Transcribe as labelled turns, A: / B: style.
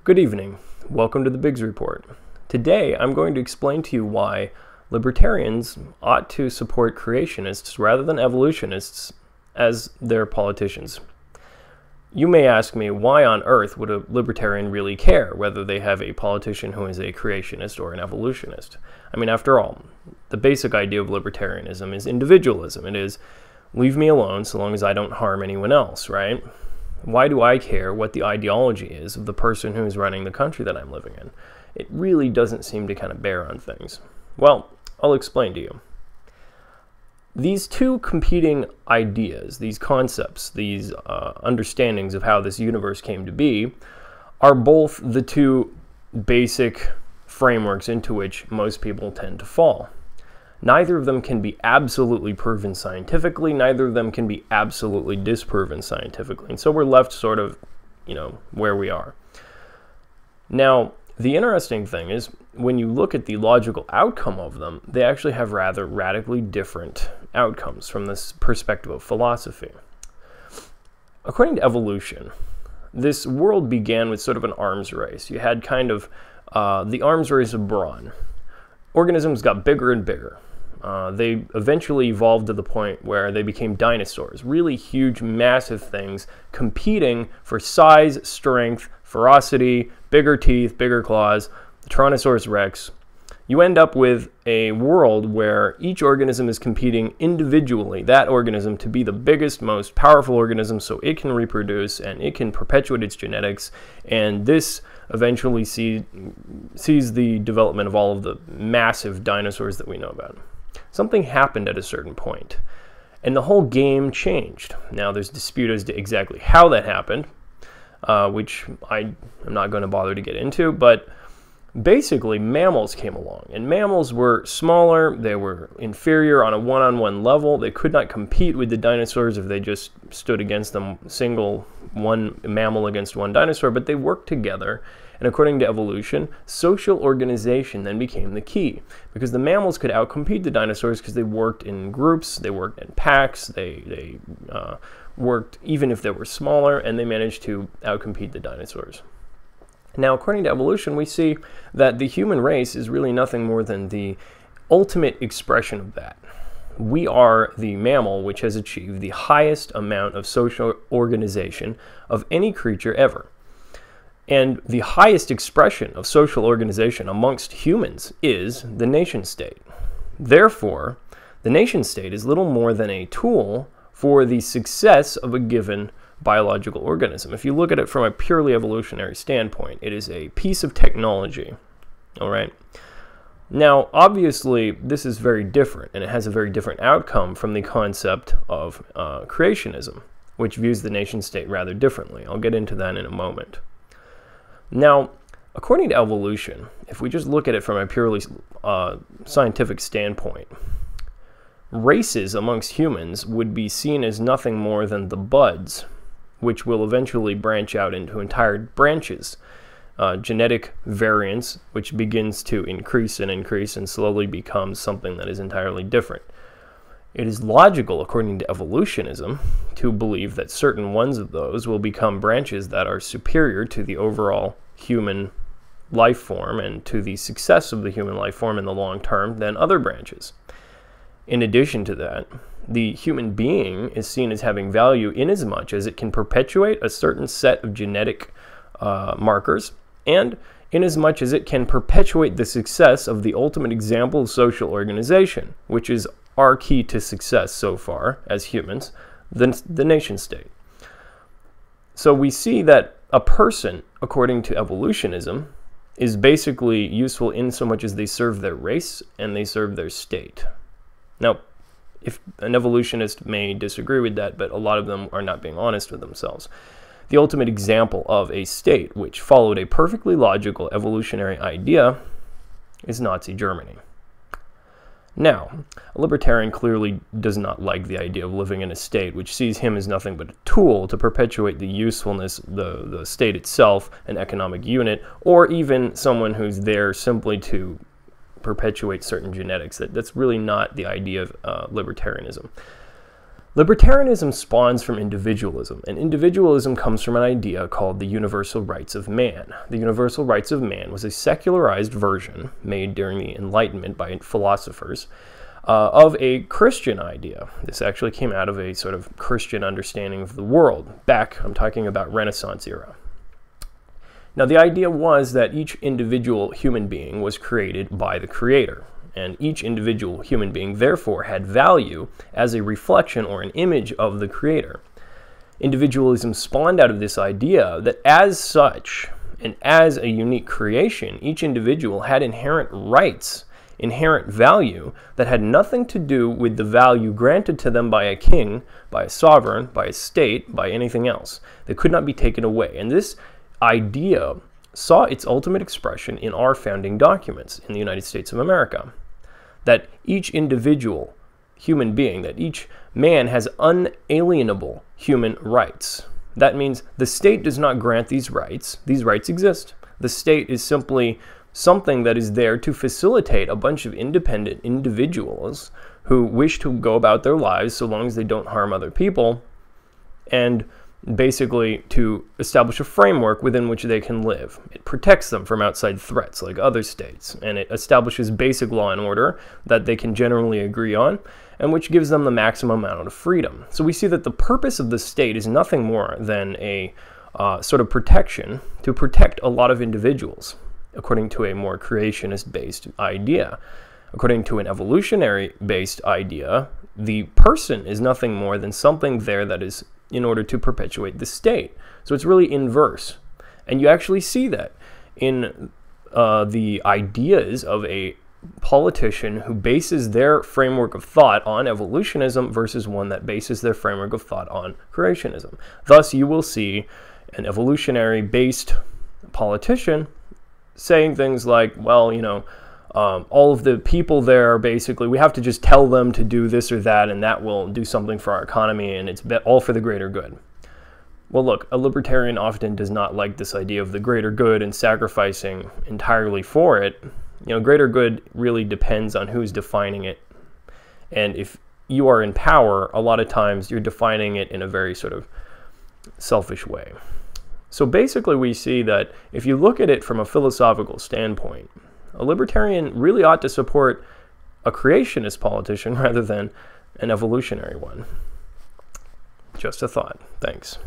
A: Good evening. Welcome to the Biggs Report. Today, I'm going to explain to you why libertarians ought to support creationists rather than evolutionists as their politicians. You may ask me, why on earth would a libertarian really care whether they have a politician who is a creationist or an evolutionist? I mean, after all, the basic idea of libertarianism is individualism. It is, leave me alone so long as I don't harm anyone else, right? Why do I care what the ideology is of the person who's running the country that I'm living in? It really doesn't seem to kind of bear on things. Well, I'll explain to you. These two competing ideas, these concepts, these understandings of how this universe came to be, are both the two basic frameworks into which most people tend to fall. Neither of them can be absolutely proven scientifically. Neither of them can be absolutely disproven scientifically. And so we're left sort of, where we are. Now, the interesting thing is, when you look at the logical outcome of them, they actually have rather radically different outcomes from this perspective of philosophy. According to evolution, this world began with sort of an arms race. You had kind of the arms race of brawn. Organisms got bigger and bigger. They eventually evolved to the point where they became dinosaurs, really huge, massive things, competing for size, strength, ferocity, bigger teeth, bigger claws, the Tyrannosaurus rex. You end up with a world where each organism is competing individually, that organism, to be the biggest, most powerful organism so it can reproduce and it can perpetuate its genetics, and this eventually sees the development of all of the massive dinosaurs that we know about. Something happened at a certain point, and the whole game changed. Now, there's dispute as to exactly how that happened, which I'm not going to bother to get into, but basically mammals came along, and mammals were smaller, they were inferior on a one-on-one level, they could not compete with the dinosaurs if they just stood against them, one mammal against one dinosaur, but they worked together. And according to evolution, social organization then became the key, because the mammals could outcompete the dinosaurs because they worked in groups, they worked in packs, they worked even if they were smaller, and they managed to outcompete the dinosaurs. Now, according to evolution, we see that the human race is really nothing more than the ultimate expression of that. We are the mammal which has achieved the highest amount of social organization of any creature ever. And the highest expression of social organization amongst humans is the nation state. Therefore, the nation state is little more than a tool for the success of a given biological organism. If you look at it from a purely evolutionary standpoint, it is a piece of technology. All right. Now, obviously, this is very different, and it has a very different outcome from the concept of creationism, which views the nation state rather differently. I'll get into that in a moment. Now, according to evolution, if we just look at it from a purely scientific standpoint, races amongst humans would be seen as nothing more than the buds, which will eventually branch out into entire branches. Genetic variance, which begins to increase and slowly becomes something that is entirely different. It is logical, according to evolutionism, to believe that certain ones of those will become branches that are superior to the overall human life form and to the success of the human life form in the long term than other branches. In addition to that, the human being is seen as having value inasmuch as it can perpetuate a certain set of genetic markers, and inasmuch as it can perpetuate the success of the ultimate example of social organization, which is our key to success so far as humans, the nation state. So we see that a person, according to evolutionism, is basically useful in so much as they serve their race and they serve their state. Now, if an evolutionist may disagree with that, but a lot of them are not being honest with themselves. The ultimate example of a state which followed a perfectly logical evolutionary idea is Nazi Germany. Now, a libertarian clearly does not like the idea of living in a state which sees him as nothing but a tool to perpetuate the usefulness, the state itself, an economic unit, or even someone who's there simply to perpetuate certain genetics. That's really not the idea of libertarianism. Libertarianism spawns from individualism, and individualism comes from an idea called the universal rights of man. The universal rights of man was a secularized version made during the Enlightenment by philosophers of a Christian idea. This actually came out of a sort of Christian understanding of the world. I'm talking about Renaissance era. Now, the idea was that each individual human being was created by the Creator, and each individual human being, therefore, had value as a reflection or an image of the Creator. Individualism spawned out of this idea that as such, and as a unique creation, each individual had inherent rights, inherent value that had nothing to do with the value granted to them by a king, by a sovereign, by a state, by anything else. They could not be taken away. And this idea saw its ultimate expression in our founding documents in the United States of America. That each individual human being, that each man has unalienable human rights. That means the state does not grant these rights. These rights exist. The state is simply something that is there to facilitate a bunch of independent individuals who wish to go about their lives so long as they don't harm other people, and basically to establish a framework within which they can live. It protects them from outside threats like other states, and it establishes basic law and order that they can generally agree on, and which gives them the maximum amount of freedom. So we see that the purpose of the state is nothing more than a sort of protection to protect a lot of individuals, according to a more creationist-based idea. According to an evolutionary-based idea, the person is nothing more than something there that is in order to perpetuate the state. So it's really inverse. And you actually see that in the ideas of a politician who bases their framework of thought on evolutionism versus one that bases their framework of thought on creationism. Thus, you will see an evolutionary-based politician saying things like, well, you know, all of the people there are basically, we have to just tell them to do this or that, and that will do something for our economy, and it's all for the greater good. Well, look, a libertarian often does not like this idea of the greater good and sacrificing entirely for it. You know, greater good really depends on who's defining it. And if you are in power, a lot of times you're defining it in a very sort of selfish way. So basically we see that if you look at it from a philosophical standpoint, a libertarian really ought to support a creationist politician rather than an evolutionary one. Just a thought. Thanks.